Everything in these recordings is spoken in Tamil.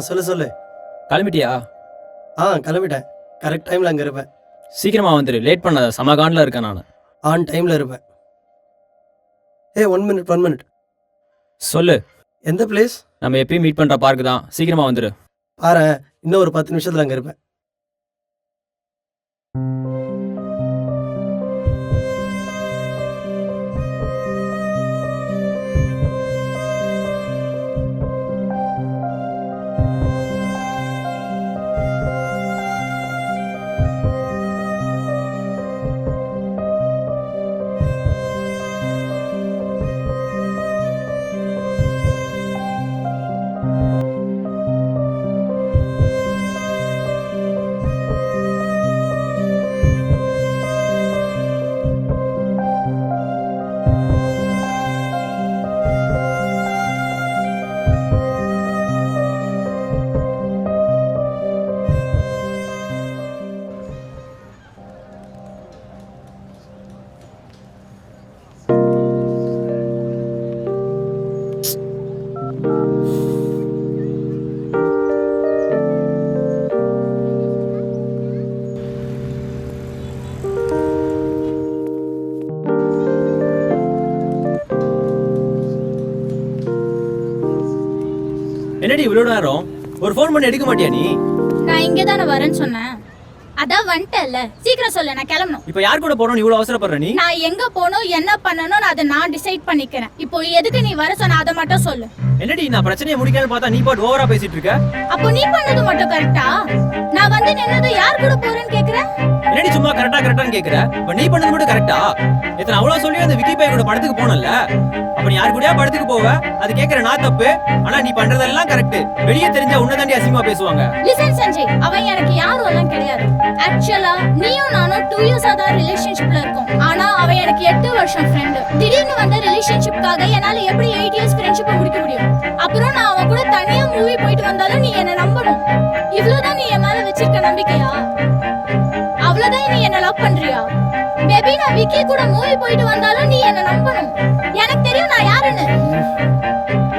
சொல்லு சொல்லு. கிளம்பிட்டியா? கிளம்பிட்டேன். கரெக்ட் டைமில் அங்கே இருப்பேன். சீக்கிரமா வந்துரு, லேட் பண்ணாத, சமகாண்டில் இருக்கேன் நான். ஆன் டைமில் இருப்பேன். 1 மினிட். சொல்லு. எந்த பிளேஸ்? நம்ம எப்பயும் மீட் பண்ணுற பார்க்கு தான், சீக்கிரமா வந்துரு. பாரு, இன்னும் ஒரு 10 நிமிஷத்தில் அங்கே இருப்பேன். என்னடி இவ்வளோ நேரம்? ஒரு ஃபோன் பண்ணி எடுக்க மாட்டியா நீ? நான் இங்கே தானே வரேன்னு சொன்னேன். அதான் வந்துட்டேல்ல, சீக்கிரம் சொல்லு, நான் கிளம்பணும். இப்போ யார் கூட போறோம்? இவ்வளோ அவசரப்படுற நீ? நான் எங்க போகணும், என்ன பண்ணணும், அதை நான் டிசைட் பண்ணிக்கிறேன். இப்போ எதுக்கு நீ வர சொன்ன, அதை மட்டும் சொல்லு. என்னடி நான் பிரச்சனையை முடிக்கணும்னு பார்த்தா நீ பாட்டு ஓவரா பேசிட்டு இருக்க. அப்போ நீ பண்ணது மட்டும் கரெக்டா? நான் வந்து நின்னது யார் கூட போறேன்னு கேக்குறேன். என்னடி சும்மா கரெக்டான்னு கேக்குற? இப்ப நீ பண்ணது மட்டும் கரெக்டா? இத்தனை அவ்வளவு சொல்லி அந்த விக்கி பையன் கூட படத்துக்கு போனல, அப்ப நீ யார் கூடயா படத்துக்கு போவ? அது கேக்குற நான் தப்பு, ஆனா நீ பண்றதெல்லாம் கரெக்ட். வெளியே தெரிஞ்சா உன்னதாண்டி அசிங்கமா பேசுவாங்க. லிசன் சஞ்சய், அவன் எனக்கு யாரும் எல்லாம் கிடையாது. ஆக்சுவலா நீயும் நானும் 2 இயர்ஸா தான் ரிலேஷன்ஷிப்ல இருக்கோம். ஆனா அவன் எனக்கு 8 வருஷம் ஃப்ரெண்ட். திடீர்னு வந்த ரிலேஷன்ஷிப்காக என்னால எப்படி 8 இயர்ஸ் ஃப்ரெண்ட்ஷிப்பை முடிக்க முடியும்? அப்புறம் நான் அவன் கூட தனியா மூவி போயிட்டு வந்தாலும் நீ என்ன நம்பணும். இவ்வளவுதான் நீ என் மேல வச்சிருக்க நம்பிக்கையா? அவ்வளவுதான் நீ என்ன லவ் பண்றியா? பேபி, நான் விக்கி கூட மூவி போயிட்டு வந்தாலும் நீ என்ன நம்பணும். எனக்கு தெரியும் நான் யாருன்னு.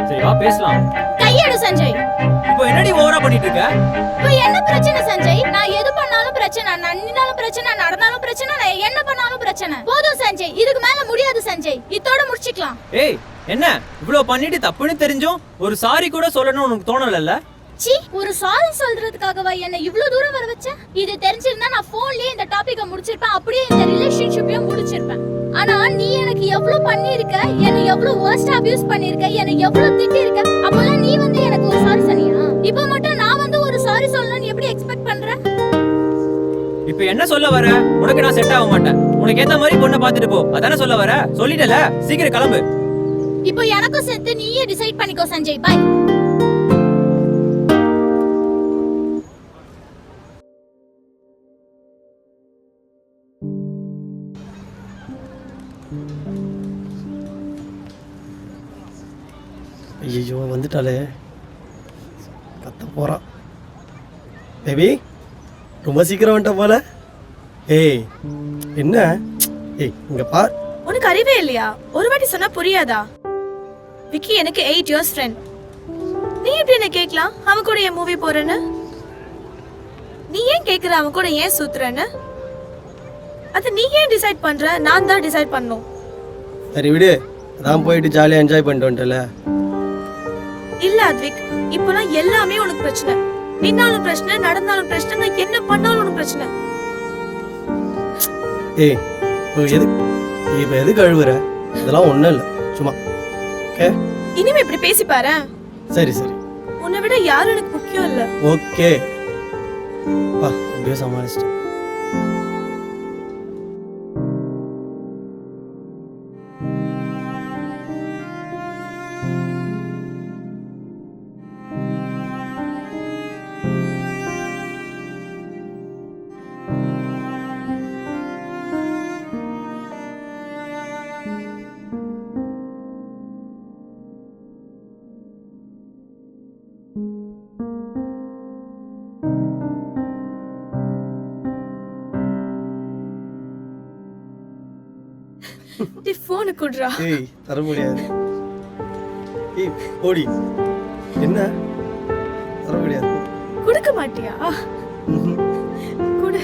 சரி வா பேசலாம். கையெடு சஞ்சய். இப்போ என்னடி ஓவரா பண்ணிட்டு இருக்க? இப்போ என்ன பிரச்சனை சஞ்சய்? நான் எது பண்ணாலும் பிரச்சனை, நான் நின்னாலும் பிரச்சனை, நடந்தாலும் பிரச்சனை, நான் என்ன பண்ணாலும் பிரச்சனை. போதும் சஞ்சய், இதுக்கு மேல முடியாது சஞ்சய். இதோட முடிச்சுக்கலாம். ஏய், என்ன இவ்ளோ பண்ணிட்டு தப்புன்னு தெரிஞ்சும் ஒரு சாரி கூட சொல்லணும்னு உனக்கு தோணலல்ல? சி, ஒரு சாரி சொல்றதுக்காகவா என்ன இவ்ளோ தூரம் வர வச்ச? இது தெரிஞ்சிருந்தா நான் போன்லயே இந்த டாபிக்க முடிச்சிருப்பேன், அப்படியே இந்த ரிலேஷன்ஷிப்பையும் முடிச்சிருப்பேன். ஆனா நீ எனக்கு எவ்வளவு பண்ணிருக்க, என்ன எவ்வளவு வர்ஸ்ட் அபியூஸ் பண்ணிருக்க, என்ன எவ்வளவு திட்டி இருக்க. அப்போலாம் நீ வந்து எனக்கு ஒரு சாரி சொன்னியா? இப்போ மட்டும் நான் வந்து ஒரு சாரி சொல்லணும்னு எப்படி எக்ஸ்பெக்ட் பண்ற? இப்போ என்ன சொல்ல வர? உனக்கு நான் செட் ஆக மாட்டேன். உனக்கு ஏத்த மாதிரி பொண்ணை பாத்துட்டு போ, அதானே சொல்ல வர? சொல்லிட்டல, சீக்கிரம் கிளம்பு. இப்போ எனக்கும் சேர்த்து நீயே டிசைட் பண்ணிக்கோ சஞ்சய். பை. ஐயோ, வந்துட்டாலே, கத்த போகிறான். பேபி, ரொம்ப சீக்கிரம் வந்துட்ட போல. ஏய் என்ன? இங்க பார். உனக்கு அறிவே இல்லையா? ஒரு வாட்டி சொன்னா புரியாதா? விக்கி எனக்கு 8 இயர்ஸ் ஃப்ரெண்ட். நீ எப்படி என்ன கேட்கலாம் அவன் கூட ஏன் மூவி போறேன்னு? நீ ஏன் கேக்குற அவன் கூட ஏன் சுத்துறேன்னு? அது நீ ஏன் டிசைட் பண்ற? நான் தான் டிசைட் பண்ணணும். சரி விடு, அதான் போயிட்டு ஜாலியாக என்ஜாய் பண்ணிட்டு வந்துட்டல. இல்ல அத்விக், இப்போலாம் எல்லாமே உனக்கு பிரச்சனை. நின்னாலும் பிரச்சனை, நடந்தாலும் பிரச்சனை, நான் என்ன பண்ணாலும் உனக்கு பிரச்சனை. ஏய், இப்போ எதுக்கு அழுவுற? இதெல்லாம் ஒன்றும் இல்லை, சும்மா. ஓகே, இனிமே இப்படி பேசி பாரு. சரி சரி, உன்னை விட யாரும் எனக்கு முக்கியம் இல்ல. ஓகே பா, அப்படியே சமாளிச்சிட்டேன். நீ போன் குடுறா. ஏய், தர முடியாது. ஏய் ஓடி. என்ன தர முடியாது. கொடுக்க மாட்டியா? ம்ஹும். கொடு.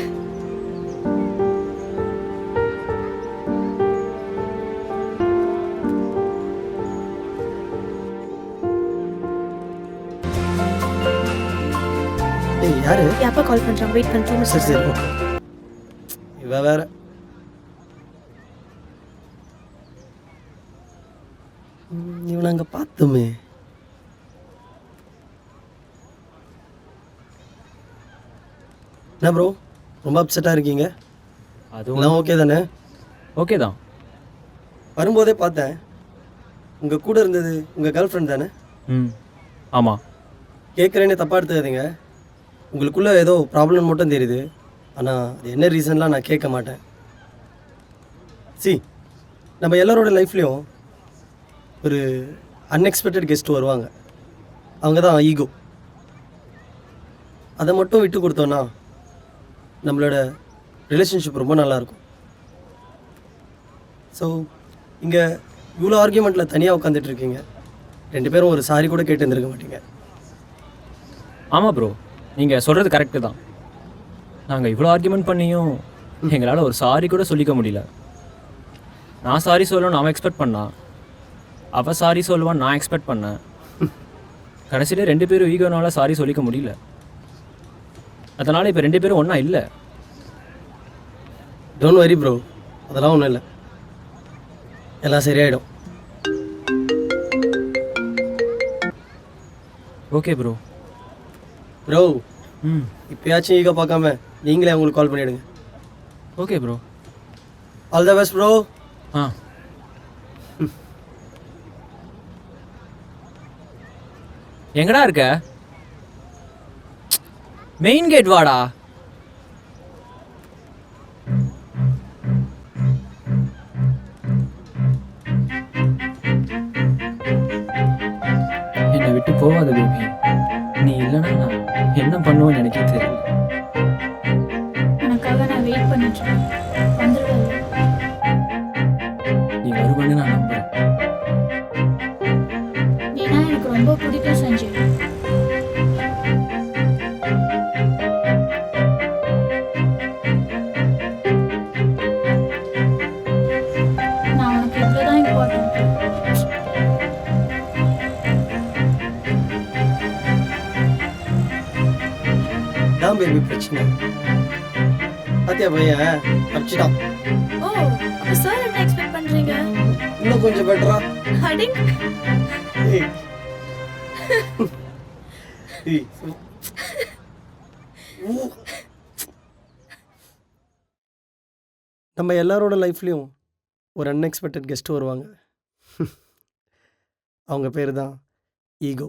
ஏய் யாரு? என் அப்பா கால் பண்றாங்க, வெயிட் பண்ணு 2 minutes. சரி சரி ஓகே. இவ வேற. இவனை அங்கே பார்த்தோமே. என்ன ப்ரோ ரொம்ப அப்செட்டாக இருக்கீங்க? அதுவும் எல்லாம் ஓகே தானே? ஓகே தான். வரும்போதே பார்த்தேன். உங்கள் கூட இருந்தது உங்கள் கேர்ள் ஃப்ரெண்ட் தானே? ம் ஆமாம். கேட்குறேன்னு தப்பாக எடுத்துக்காதீங்க. உங்களுக்குள்ளே ஏதோ ப்ராப்ளம் மட்டும் தெரியுது. ஆனால் அது என்ன ரீசன்லாம் நான் கேட்க மாட்டேன். நம்ம எல்லாரோட லைஃப்லேயும் ஒரு அன்எக்ஸ்பெக்டட் கெஸ்ட் வருவாங்க. அவங்க தான் ஈகோ. அதை மட்டும் விட்டு கொடுத்தோன்னா நம்மளோட ரிலேஷன்ஷிப் ரொம்ப நல்லாயிருக்கும். ஸோ இங்கே இவ்வளோ ஆர்கியூமெண்ட்டில் தனியாக உட்காந்துட்ருக்கீங்க. 2 பேரும் ஒரு சாரி கூட கேட்டு இருந்திருக்க மாட்டீங்க. ஆமாம் ப்ரோ, நீங்கள் சொல்கிறது கரெக்டு தான். நாங்கள் இவ்வளோ ஆர்கியூமெண்ட் பண்ணியும் எங்களால் ஒரு சாரி கூட சொல்லிக்க முடியல. நான் சாரி சொல்லணும்னு அவன் எக்ஸ்பெக்ட் பண்ணான், அவள் சாரி சொல்லுவான்னு நான் எக்ஸ்பெக்ட் பண்ணேன். கடைசியில் 2 பேரும் ஈகோனால சாரி சொல்லிக்க முடியல. அதனால் இப்போ 2 பேரும் ஒன்றா இல்லை. டோன்ட் வரி ப்ரோ, அதெல்லாம் ஒன்றும் இல்லை, எல்லாம் சரியாயிடும். Okay bro. ப்ரோ ம் இப்போயாச்சும் ஈகோ பார்க்காம நீங்களே அவங்களுக்கு கால் பண்ணிவிடுங்க. Okay bro. All the best bro. ஆ எங்கடா இருக்க? மெயின் கேட் வாடா. என்னை விட்டு போகாத கோபி. நீ இல்லைன்னா நான் என்ன பண்ணுவேன்னு எனக்கே தெரியல. உனக்காக நான் வெயிட் பண்ணிட்டு இருக்கேன். வந்துடுவேன். நீ வருவேன்னு நான் நம்புறேன். நீனா எனக்கு ரொம்ப பிடிக்கும் சஞ்சய். நான் உனக்கு இவ்வளோதான் இம்பார்ட்டன்ட். தான் பேபி பிரச்சனை. பாத்தியா பையன் அடிச்சிட்டான். ஓ, அப்ப சார் என்ன எக்ஸ்பெக்ட் பண்றீங்க? இன்னும் கொஞ்சம் பெட்டரா. அடிங். ஏய். ஏய். ஊ. நம்ம எல்லாரோட லைஃப்லேயும் ஒரு அன்எக்ஸ்பெக்டட் கெஸ்ட் வருவாங்க. அவங்க பேர் தான் ஈகோ.